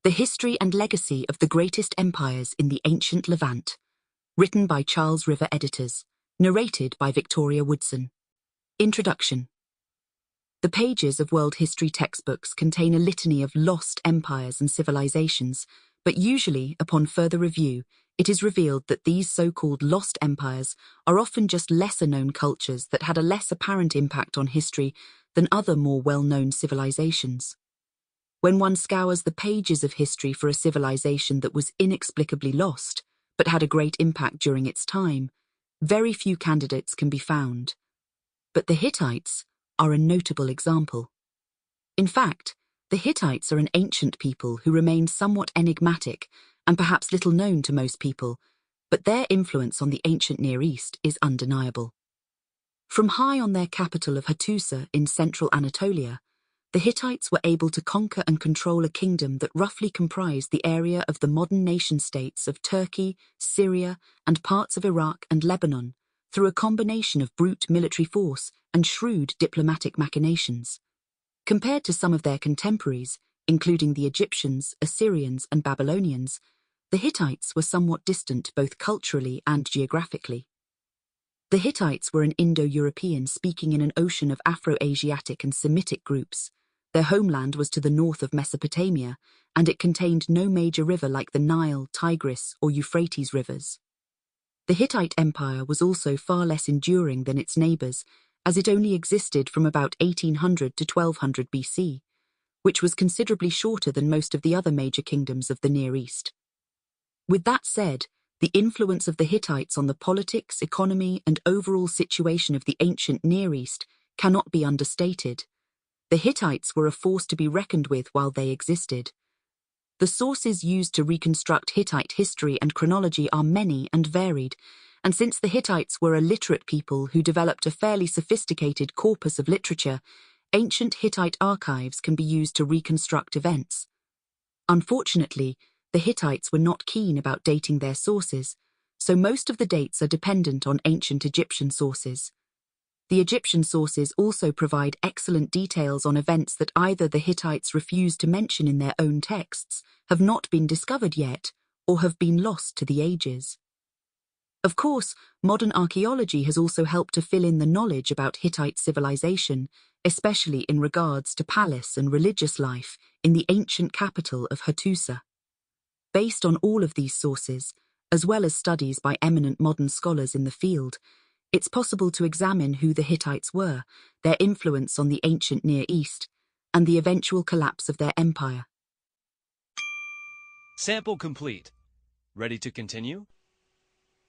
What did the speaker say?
The History and Legacy of the Greatest Empires in the Ancient Levant, written by Charles River Editors, narrated by Victoria Woodson. Introduction. The pages of world history textbooks contain a litany of lost empires and civilizations, but usually, upon further review, it is revealed that these so-called lost empires are often just lesser-known cultures that had a less apparent impact on history than other more well-known civilizations. When one scours the pages of history for a civilization that was inexplicably lost, but had a great impact during its time, very few candidates can be found. But the Hittites are a notable example. In fact, the Hittites are an ancient people who remain somewhat enigmatic and perhaps little known to most people, but their influence on the ancient Near East is undeniable. From high on their capital of Hattusa in central Anatolia, the Hittites were able to conquer and control a kingdom that roughly comprised the area of the modern nation-states of Turkey, Syria, and parts of Iraq and Lebanon, through a combination of brute military force and shrewd diplomatic machinations. Compared to some of their contemporaries, including the Egyptians, Assyrians, and Babylonians, the Hittites were somewhat distant both culturally and geographically. The Hittites were an Indo-European speaking in an ocean of Afro-Asiatic and Semitic groups. Their homeland was to the north of Mesopotamia, and it contained no major river like the Nile, Tigris, or Euphrates Rivers. The Hittite Empire was also far less enduring than its neighbours, as it only existed from about 1800 to 1200 BC, which was considerably shorter than most of the other major kingdoms of the Near East. With that said, the influence of the Hittites on the politics, economy, and overall situation of the ancient Near East cannot be understated. The Hittites were a force to be reckoned with while they existed. The sources used to reconstruct Hittite history and chronology are many and varied, and since the Hittites were a literate people who developed a fairly sophisticated corpus of literature, ancient Hittite archives can be used to reconstruct events. Unfortunately, the Hittites were not keen about dating their sources, so most of the dates are dependent on ancient Egyptian sources. The Egyptian sources also provide excellent details on events that either the Hittites refuse to mention in their own texts, have not been discovered yet, or have been lost to the ages. Of course, modern archaeology has also helped to fill in the knowledge about Hittite civilization, especially in regards to palace and religious life in the ancient capital of Hattusa. Based on all of these sources, as well as studies by eminent modern scholars in the field, it's possible to examine who the Hittites were, their influence on the ancient Near East, and the eventual collapse of their empire. Sample complete. Ready to continue?